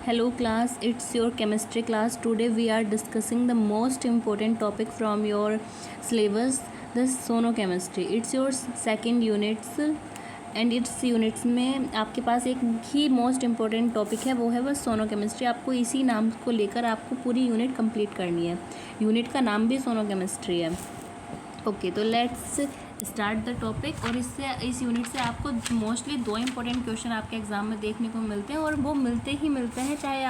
Hello class, it's your chemistry class. Today we are discussing the most important topic from your syllabus, the sonochemistry. It's your second units and it's units में आपके पास एक ही most important topic है, वो है बस सोनोकेमिस्ट्री. आपको इसी नाम को लेकर आपको पूरी यूनिट कंप्लीट करनी है. यूनिट का नाम भी सोनोकेमिस्ट्री है. ओके, तो लेट्स स्टार्ट द टॉपिक. और इस यूनिट से आपको मोस्टली दो इंपॉर्टेंट क्वेश्चन आपके एग्ज़ाम में देखने को मिलते हैं, और वो मिलते ही मिलते हैं चाहे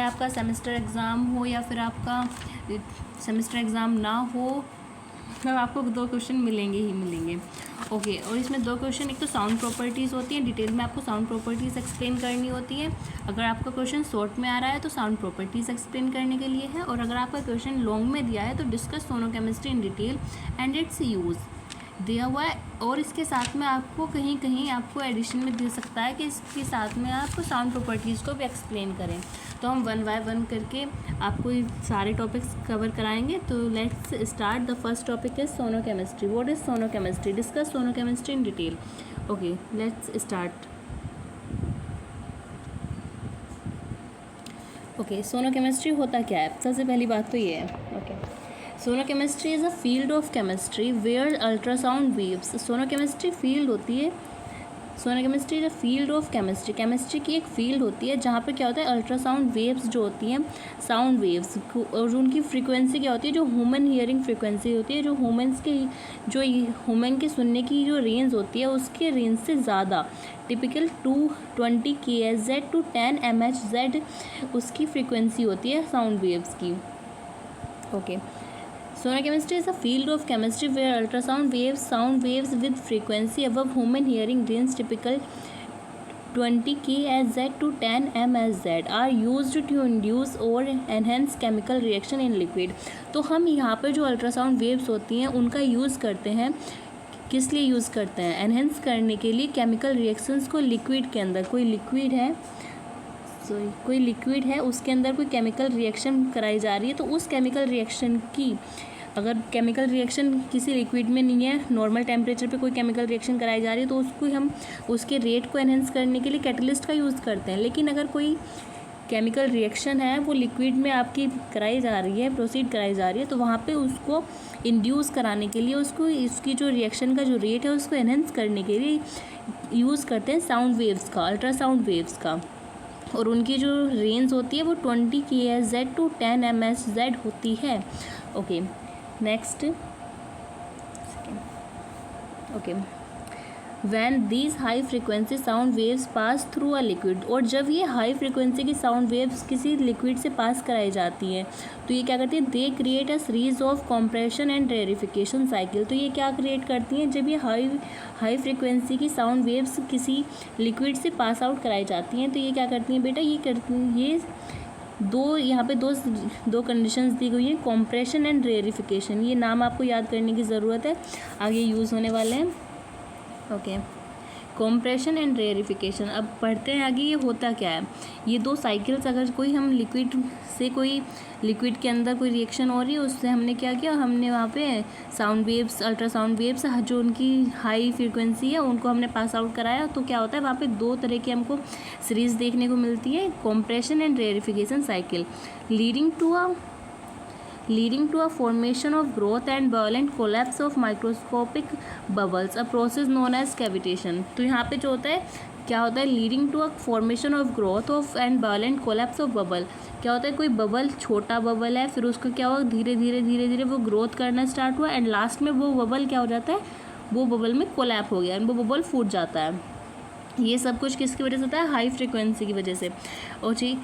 आपका सेमेस्टर एग्ज़ाम हो या फिर आपका सेमेस्टर एग्ज़ाम ना हो, मतलब आपको दो क्वेश्चन मिलेंगे ही मिलेंगे. ओके, और इसमें दो क्वेश्चन, एक तो साउंड प्रॉपर्टीज़ होती हैं, डिटेल में आपको साउंड प्रॉपर्टीज़ एक्सप्लेन करनी होती है. अगर आपका क्वेश्चन शॉर्ट में आ रहा है तो साउंड प्रॉपर्टीज़ एक्सप्लेन करने के लिए है, और अगर आपका क्वेश्चन लॉन्ग में दिया है तो discuss sonochemistry in detail and its use दिया हुआ है. और इसके साथ में आपको कहीं कहीं आपको एडिशन में दे सकता है कि इसके साथ में आप साउंड प्रॉपर्टीज़ को भी एक्सप्लेन करें. तो हम वन बाय वन करके आपको ये सारे टॉपिक्स कवर कराएंगे. तो let's start. The first topic is sonochemistry. What is sonochemistry? Discuss sonochemistry in detail. Okay, let's start. Okay, sonochemistry होता क्या है? सबसे पहली बात तो ये है. Okay, sonochemistry is a field of chemistry where ultrasound waves. Sonochemistry field होती है. Sonochemistry is a field of chemistry. Chemistry की एक फील्ड होती है जहाँ पर क्या होता है, अल्ट्रासाउंड वेव्स जो होती हैं, साउंड वेव्स, और उनकी फ्रीक्वेंसी क्या होती है, जो ह्यूमन हियरिंग फ्रीक्वेंसी होती है, जो ह्यूमन के सुनने की जो रेंज होती है उसके रेंज से ज़्यादा, टिपिकल 220 kHz टू 10 mHz उसकी फ्रीक्वेंसी होती है साउंड वेव्स की. Okay, sonochemistry is a field of chemistry where ultrasound waves, sound waves with frequency above human hearing range, typical 20 kHz to 10 mHz, are used to induce or enhance chemical reaction in liquid. तो हम यहाँ पर जो ultrasound waves होती हैं उनका use करते हैं. किस लिए यूज़ करते हैं? एनहेंस करने के लिए केमिकल रिएक्शंस को लिक्विड के अंदर, कोई लिक्विड है उसके अंदर कोई केमिकल रिएक्शन कराई जा रही है, तो उस केमिकल रिएक्शन की, अगर केमिकल रिएक्शन किसी लिक्विड में नहीं है, नॉर्मल टेम्परेचर पे कोई केमिकल रिएक्शन कराई जा रही है, तो उसको हम उसके रेट को एनहेंस करने के लिए कैटलिस्ट का यूज़ करते हैं. लेकिन अगर कोई केमिकल रिएक्शन है वो लिक्विड में आपकी कराई जा रही है, प्रोसीड कराई जा रही है, तो वहाँ पे उसको इंड्यूस कराने के लिए, उसकी जो रिएक्शन का जो रेट है उसको एनहेंस करने के लिए यूज़ करते हैं साउंड वेव्स का, अल्ट्रासाउंड वेव्स का. और उनकी जो रेंज होती है वो 20 kHz टू 10 mHz होती है. Okay, next. Okay, when these high frequency sound waves pass through a liquid. और जब ये हाई फ्रिक्वेंसी की साउंड वेव्स किसी लिक्विड से पास कराई जाती हैं तो ये क्या करती है, they create a series of compression and rarefaction cycle. तो ये क्या क्रिएट करती हैं, जब ये हाई फ्रिक्वेंसी की साउंड वेव्स किसी लिक्विड से पास आउट कराई जाती हैं तो ये क्या करती हैं बेटा, ये यहाँ पे दो कंडीशंस दी गई हैं, कॉम्प्रेशन एंड रेरिफिकेशन. ये नाम आपको याद करने की ज़रूरत है, आगे यूज़ होने वाले हैं. Okay, compression and rarefaction. अब पढ़ते हैं आगे ये होता क्या है. ये दो साइकिल्स, अगर कोई हम कोई लिक्विड के अंदर कोई रिएक्शन हो रही है, उससे हमने क्या किया, हमने वहाँ पे साउंड वेव्स, अल्ट्रासाउंड वेव्स जो उनकी हाई फ्रीक्वेंसी है उनको हमने पास आउट कराया. तो क्या होता है, वहाँ पे दो तरह की हमको सीरीज़ देखने को मिलती है, compression and rarefaction cycle, leading to a formation of growth and violent collapse of microscopic bubbles, a process known as cavitation. तो यहाँ पे जो होता है, क्या होता है, leading to a formation of growth of and violent collapse of bubble. क्या होता है, कोई बबल, छोटा बबल है, फिर उसका क्या हुआ, धीरे धीरे वो ग्रोथ करना स्टार्ट हुआ, एंड लास्ट में वो बबल क्या हो जाता है, वो बबल में कोलैप हो गया एंड वो बबल फूट जाता है. ये सब कुछ किसकी वजह से होता है, हाई फ्रिक्वेंसी की वजह से. और जी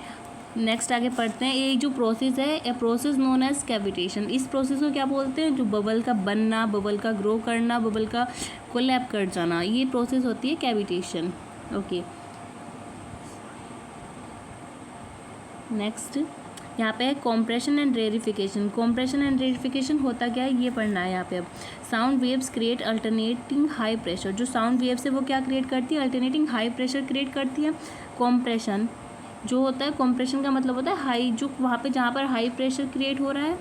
नेक्स्ट आगे पढ़ते हैं. ये जो प्रोसेस है, a process known as cavitation. इस प्रोसेस को क्या बोलते हैं, जो बबल का बनना, बबल का ग्रो करना, बबल का कोलैप कर जाना, ये प्रोसेस होती है कैविटेशन. ओके, नेक्स्ट यहाँ पे है compression and rarefaction. Compression and रेरिफिकेशन होता क्या है, ये पढ़ना है यहाँ पे. अब sound waves create alternating high pressure. जो साउंड वेव्स है वो क्या क्रिएट करती है, अल्टरनेटिंग हाई प्रेशर क्रिएट करती है. कॉम्प्रेशन जो होता है, कॉम्प्रेशन का मतलब होता है हाई, जो वहाँ पे जहाँ पर हाई प्रेशर क्रिएट हो रहा है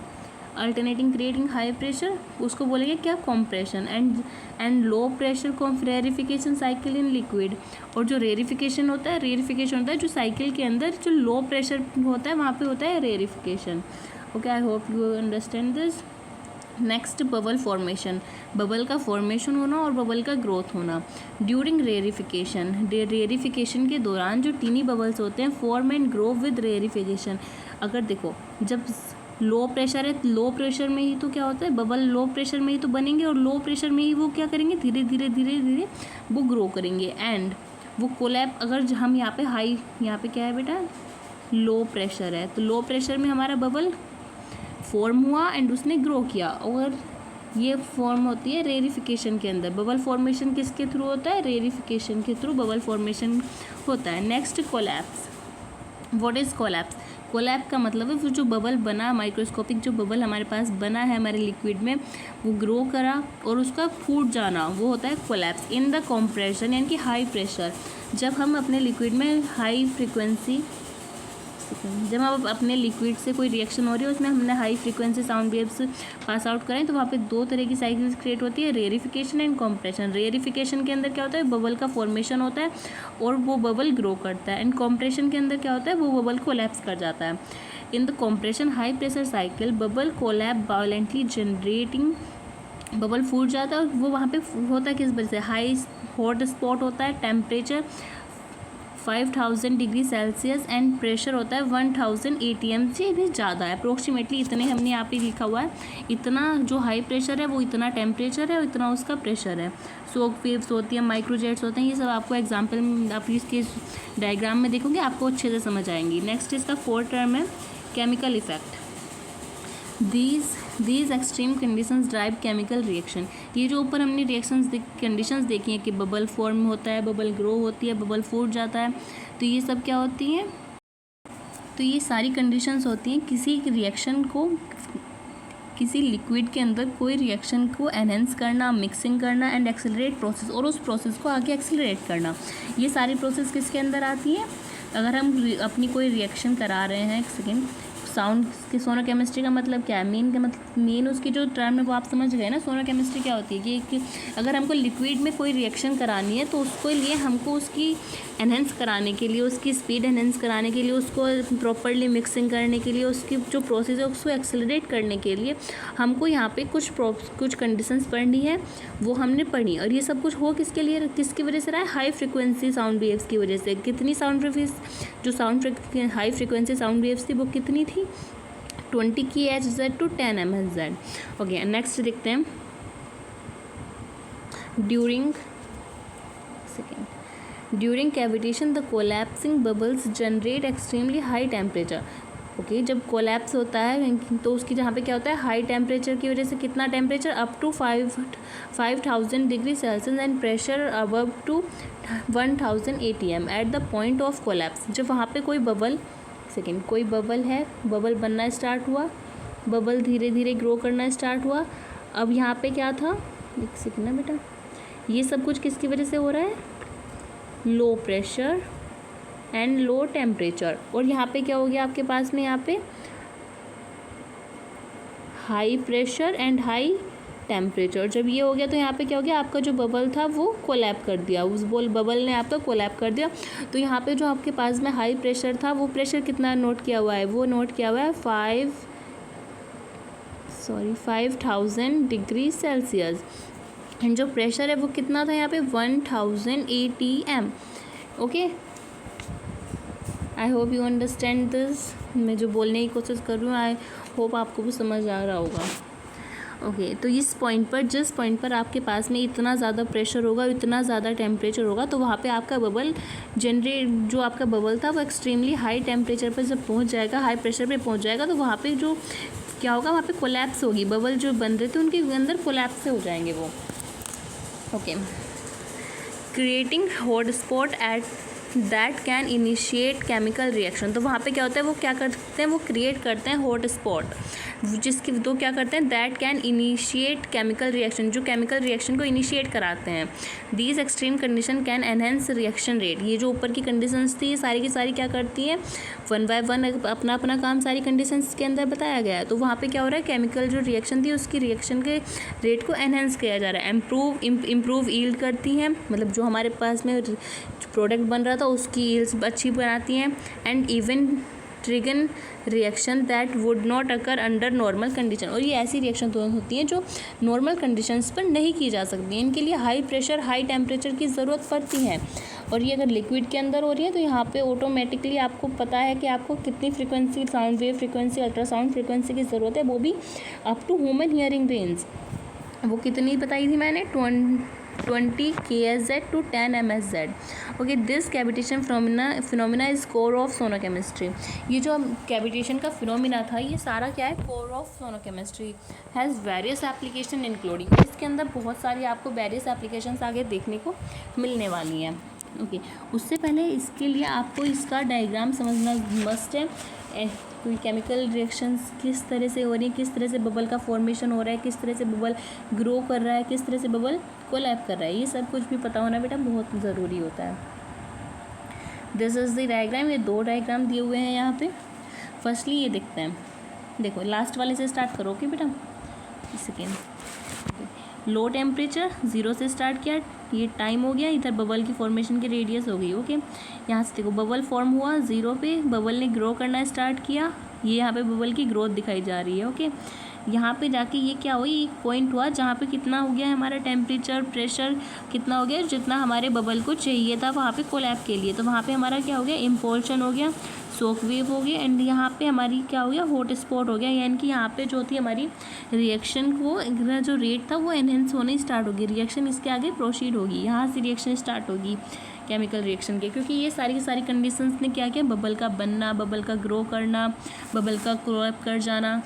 अल्टरनेटिंग क्रिएटिंग हाई प्रेशर, उसको बोलेंगे क्या, compression. And low pressure rarefaction cycle in liquid. और जो रेरिफिकेशन होता है जो साइकिल के अंदर जो लो प्रेशर होता है वहाँ पे होता है rarefaction. Okay, I hope you understand this. Next, bubble formation, bubble का फॉर्मेशन होना और बबल का ग्रोथ होना। ड्यूरिंग रेरिफिकेशन के दौरान जो टीनी बबल्स होते हैं फॉर्म एंड ग्रो विद रेरिफिकेशन। अगर देखो, जब लो प्रेशर है, लो प्रेशर में ही तो क्या होता है, बबल लो प्रेशर में ही तो बनेंगे और लो प्रेशर में ही वो क्या करेंगे, धीरे धीरे वो ग्रो करेंगे एंड वो कोलैप। अगर हम यहाँ पे यहाँ पे क्या है बेटा, लो प्रेशर है, तो लो प्रेशर में हमारा बबल फॉर्म हुआ एंड उसने ग्रो किया। और ये फॉर्म होती है रेरिफिकेशन के अंदर। बबल फॉर्मेशन किसके थ्रू होता है, रेरिफिकेशन के थ्रू बबल फॉर्मेशन होता है। Next, collapse. What is collapse? Collapse का मतलब है वो जो बबल बना, माइक्रोस्कोपिक जो बबल हमारे पास बना है हमारे लिक्विड में, वो ग्रो करा और उसका फूट जाना, वो होता है कोलैप्स। इन द कॉम्प्रेशन यानी कि हाई प्रेशर, जब हम अपने लिक्विड में हाई फ्रिक्वेंसी, जब हम अपने लिक्विड से कोई रिएक्शन हो रही है उसमें हमने high frequency sound waves pass out करें, तो वहाँ पे दो तरह की साइकिल्स क्रिएट होती है, रेरिफिकेशन एंड कॉम्प्रेशन। रेरिफिकेशन के अंदर क्या होता है, बबल का फॉर्मेशन होता है और वो बबल ग्रो करता है। एंड कॉम्प्रेशन के अंदर क्या होता है, वो बबल कोलैप्स कर जाता है। In the compression high pressure cycle bubble collapse violently generating, bubble फूट जाता है और वो वहाँ पे होता है किस वजह से, हाई हॉट स्पॉट होता है, temperature 5000 degree Celsius and pressure होता है 1000 ATM से भी ज़्यादा है। अप्रोक्सीमेटली इतने हमने यहाँ पे लिखा हुआ है, इतना जो हाई प्रेशर है वो इतना टेम्परेचर है और इतना उसका प्रेशर है। सोक वेव्स होती है, माइक्रोजेट्स होते हैं, ये सब आपको एग्जाम्पल आप इसके डायग्राम में देखोगे आपको अच्छे से समझ आएंगी। नेक्स्ट इसका फोर्थ टर्म है chemical effect. These extreme conditions drive chemical reaction. ये जो ऊपर हमने कंडीशंस देखी हैं कि बबल फॉर्म होता है, बबल ग्रो होती है, बबल फूट जाता है, तो ये सब क्या होती हैं, तो ये सारी कंडीशंस होती हैं किसी रिएक्शन को, किसी लिक्विड के अंदर कोई रिएक्शन को एनहेंस करना, मिक्सिंग करना एंड एक्सेलरेट प्रोसेस, और उस प्रोसेस को आगे एक्सेलरेट करना। ये सारी प्रोसेस किसके अंदर आती है, अगर हम अपनी कोई रिएक्शन करा रहे हैं, एक सेकेंड, साउंड की सोनो केमिस्ट्री का मतलब क्या है, मेन उसकी जो टर्म है वो आप समझ गए ना। सोनो केमिस्ट्री क्या होती है कि अगर हमको लिक्विड में कोई रिएक्शन करानी है तो उसको लिए हमको उसकी एनहेंस कराने के लिए, उसकी स्पीड एनहेंस कराने के लिए, उसको प्रॉपरली मिक्सिंग करने के लिए, उसकी जो प्रोसेस है उसको एक्सेलरेट करने के लिए हमको यहाँ पे कुछ कंडीशंस पढ़नी है, वो हमने पढ़ी। और ये सब कुछ हो किसके लिए, किसकी वजह से रहा है, हाई फ्रिक्वेंसी साउंड वेव्स की वजह से। कितनी साउंड वेव्स, जो हाई फ्रिक्वेंसी साउंड वेव्स थी वो कितनी थी, 20 की Hz to 10 MHz। Okay, next देखते हैं। During cavitation the collapsing bubbles generate extremely high temperature. Okay, जब कोलैप्स होता है तो उसकी जहाँ पे क्या होता है, हाई टेम्परेचर की वजह से, कितना temperature, up to 5000 degree Celsius and pressure above to 1000 ATM at the point of collapse. जब वहाँ पे कोई बबल है, बबल बनना स्टार्ट हुआ, बबल धीरे धीरे ग्रो करना स्टार्ट हुआ। अब यहाँ पे क्या था, एक सेकेंड ना बेटा, ये सब कुछ किसकी वजह से हो रहा है, लो प्रेशर एंड लो टेम्परेचर। और यहाँ पे क्या हो गया आपके पास में, यहाँ पे high pressure and high temperature. जब ये हो गया तो यहाँ पे क्या हो गया, आपका जो बबल था वो कोलैप कर दिया, उस बबल ने आपका कोलैप कर दिया। तो यहाँ पे जो आपके पास में हाई प्रेशर था, वो प्रेशर कितना नोट किया हुआ है, वो नोट किया हुआ है 5000 डिग्री सेल्सियस। एंड जो प्रेशर है वो कितना था यहाँ पे, 1000 ATM। Okay, I hope you understand this. मैं जो बोलने की कोशिश कर रही हूँ, आई होप आपको भी समझ आ रहा होगा। ओके, तो इस पॉइंट पर, जिस पॉइंट पर आपके पास में इतना ज़्यादा प्रेशर होगा, इतना ज़्यादा टेम्परेचर होगा, तो वहाँ पे आपका बबल जो आपका बबल था वो एक्सट्रीमली हाई टेम्परेचर पर जब पहुँच जाएगा, हाई प्रेशर पे पहुँच जाएगा, तो वहाँ पे जो क्या होगा, वहाँ पे कोलैप्स होगी, बबल जो बन रहे थे उनके अंदर कोलैप्स से हो जाएंगे वो। Okay, creating hot spot at that can initiate chemical reaction. तो वहाँ पे क्या होता है, वो क्या करते हैं, वो क्रिएट करते हैं हॉट स्पॉट जिसकी तो क्या करते हैं, that can initiate chemical reaction, जो केमिकल रिएक्शन को इनिशिएट कराते हैं। These extreme condition can enhance reaction rate. ये जो ऊपर की कंडीशंस थी, सारी की सारी क्या करती हैं, वन बाय वन अपना अपना काम सारी कंडीशंस के अंदर बताया गया है। तो वहाँ पे क्या हो रहा है, केमिकल जो रिएक्शन थी उसकी रिएक्शन के रेट को एनहेंस किया जा रहा है। इम्प्रूव ईल्ड करती हैं, मतलब जो हमारे पास में प्रोडक्ट बन रहा था उसकी ईल्ड्स अच्छी बनाती हैं। And even trigger reaction that would not occur under normal condition. और ये ऐसी रिएक्शन होती हैं जो नॉर्मल कंडीशंस पर नहीं की जा सकती हैं। इनके लिए हाई प्रेशर हाई टेम्परेचर की ज़रूरत पड़ती है। और ये अगर लिक्विड के अंदर हो रही है तो यहाँ पे ऑटोमेटिकली आपको पता है कि आपको कितनी frequency, sound wave frequency, ultrasound frequency की ज़रूरत है, वो भी up to human hearing range. वो कितनी बताई थी मैंने, 20 kHz to 10 MHz। Okay, this cavitation phenomena is core of sonochemistry. ये जो कैविटेशन का फिनोमिना था, ये सारा क्या है, core of sonochemistry. Has various application including, इसके अंदर बहुत सारी आपको वेरियस एप्लीकेशंस आगे देखने को मिलने वाली हैं। ओके, उससे पहले इसके लिए आपको इसका डायग्राम समझना मस्ट है। कोई केमिकल रिएक्शंस किस तरह से हो रही है, किस तरह से बबल का फॉर्मेशन हो रहा है, किस तरह से बबल ग्रो कर रहा है, किस तरह से बबल कोलैप कर रहा है, ये सब कुछ भी पता होना बेटा बहुत ज़रूरी होता है। This is the diagram. ये 2 डायग्राम दिए हुए हैं यहाँ पे। फर्स्टली ये देखते हैं, देखो लास्ट वाले से स्टार्ट करो। ओके बेटा, सेकेंड लो टेम्परेचर 0 से स्टार्ट किया, ये टाइम हो गया। इधर बबल की फॉर्मेशन की रेडियस हो गई। ओके, यहाँ से देखो बबल फॉर्म हुआ 0 पे, बबल ने ग्रो करना स्टार्ट किया, ये यहाँ पे बबल की ग्रोथ दिखाई जा रही है। ओके, यहाँ पे जाके ये क्या हुई, एक पॉइंट हुआ जहाँ पे कितना हो गया हमारा टेम्परेचर, प्रेशर कितना हो गया, जितना हमारे बबल को चाहिए था वहाँ पे कोलैप के लिए। तो वहाँ पे हमारा क्या हो गया, इम्पल्शन हो गया, शॉक वेव हो गया, एंड यहाँ पे हमारी क्या हो गया, हॉट स्पॉट हो गया। यानी कि यहाँ पे जो थी हमारी रिएक्शन को जो रेट था वो एनहेंस होने स्टार्ट होगी, रिएक्शन इसके आगे प्रोसीड होगी, यहाँ से रिएक्शन स्टार्ट होगी केमिकल रिएक्शन के। क्योंकि ये सारी की सारी कंडीशंस ने क्या किया, बबल का बनना, बबल का ग्रो करना, बबल का कोलैप कर जाना,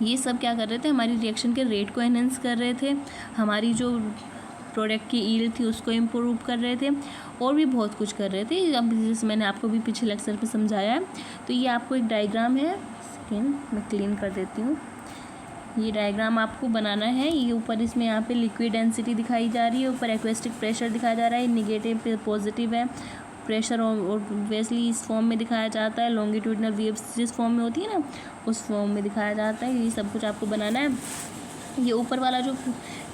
ये सब क्या कर रहे थे, हमारी रिएक्शन के रेट को एनहेंस कर रहे थे, हमारी जो प्रोडक्ट की ईल्ड थी उसको इम्प्रूव कर रहे थे, और भी बहुत कुछ कर रहे थे। अब जैसे मैंने आपको भी पिछले लेक्चर पे समझाया है। तो ये आपको एक डायग्राम है, मैं क्लीन कर देती हूँ। ये डायग्राम आपको बनाना है। ये ऊपर इसमें यहाँ पे लिक्विड डेंसिटी दिखाई जा रही है, ऊपर एक्वेस्टिक प्रेशर दिखाया जा रहा है, निगेटिव पॉजिटिव है। प्रेशर ऑब्वियसली इस फॉर्म में दिखाया जाता है, लॉन्गिट्यूडिनल वेव्स जिस फॉर्म में होती है ना उस फॉर्म में दिखाया जाता है। ये सब कुछ आपको बनाना है। ये ऊपर वाला जो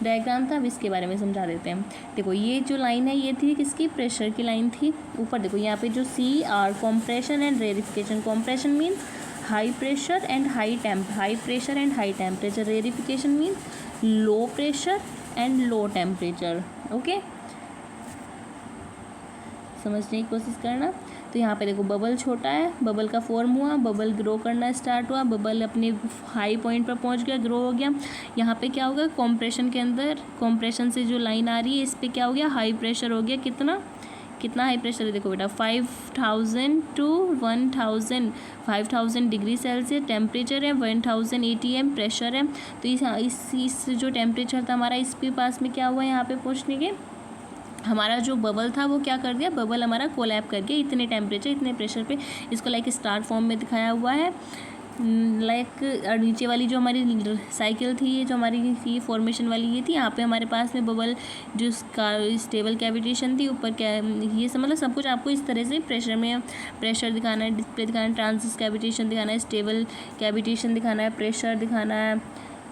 डायग्राम था अब इसके बारे में समझा देते हैं। देखो ये जो लाइन है ये थी किसकी, प्रेशर की लाइन थी। ऊपर देखो यहाँ पे जो CR compression and rarefaction, compression means high pressure and high pressure and high temperature, rarefaction means low pressure and low temperature. Okay, समझने की कोशिश करना। तो यहाँ पे देखो बबल छोटा है, बबल का फॉर्म हुआ, बबल ग्रो करना स्टार्ट हुआ, बबल अपने हाई पॉइंट पर पहुँच गया, ग्रो हो गया। यहाँ पे क्या होगा, कॉम्प्रेशन के अंदर, कॉम्प्रेशन से जो लाइन आ रही है इस पर क्या हो गया, हाई प्रेशर हो गया। कितना हाई प्रेशर है, देखो बेटा 5000 to 1000, 5000 डिग्री सेल्सियस टेम्परेचर है, 1000 ATM प्रेशर है। तो इस जो टेम्परेचर था हमारा, इसके पास में क्या हुआ, यहाँ पे पहुँचने के हमारा जो बबल था वो क्या कर दिया, बबल हमारा कोलैप कर गया इतने टेम्परेचर इतने प्रेशर पे। इसको लाइक स्टार फॉर्म में दिखाया हुआ है। लाइक नीचे वाली जो हमारी साइकिल थी, ये जो हमारी ये फॉर्मेशन वाली ये थी, यहाँ पे हमारे पास में बबल जो स्टेबल कैविटेशन थी, ऊपर क्या ये मतलब सब कुछ आपको इस तरह से प्रेशर में प्रेशर दिखाना है, डिस्प्ले दिखाना है, ट्रांजिट कैविटेशन दिखाना है, स्टेबल कैविटेशन दिखाना है, प्रेशर दिखाना है,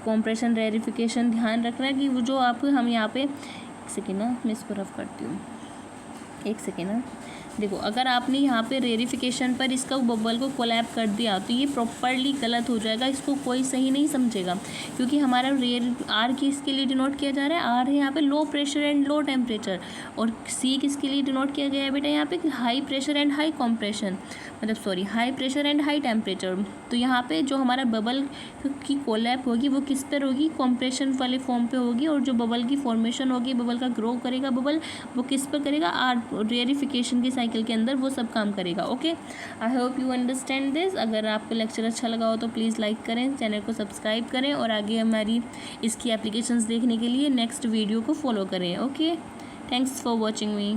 कॉम्प्रेशन, रेरिफिकेशन ध्यान रखना है कि वो जो आप हम यहाँ पे एक सेकेंड ना, मैं इसको रफ करती हूँ, एक सेकेंड ना। देखो अगर आपने यहाँ पे रेरिफिकेशन पर इसका बबल को कोलैप कर दिया तो ये प्रॉपरली गलत हो जाएगा, इसको कोई सही नहीं समझेगा। क्योंकि हमारा आर किसके लिए डिनोट किया जा रहा है, आर है यहाँ पे लो प्रेशर एंड लो टेम्परेचर, और सी किसके लिए डिनोट किया गया है बेटा यहाँ पे high pressure and high compression, मतलब sorry high pressure and high temperature. तो यहाँ पे जो हमारा बबल की कोलैप होगी वो किस पर होगी, कॉम्प्रेशन वाले फॉर्म पे होगी, और जो बबल की फॉर्मेशन होगी, बबल का ग्रो करेगा बबल, वो किस पर करेगा, आर रेरिफिकेशन की साइकिल के अंदर वो सब काम करेगा। Okay, I hope you understand this. अगर आपको लेक्चर अच्छा लगा हो तो प्लीज़ लाइक करें, चैनल को सब्सक्राइब करें, और आगे हमारी इसकी एप्लीकेशंस देखने के लिए नेक्स्ट वीडियो को फॉलो करें। Okay, thanks for watching me.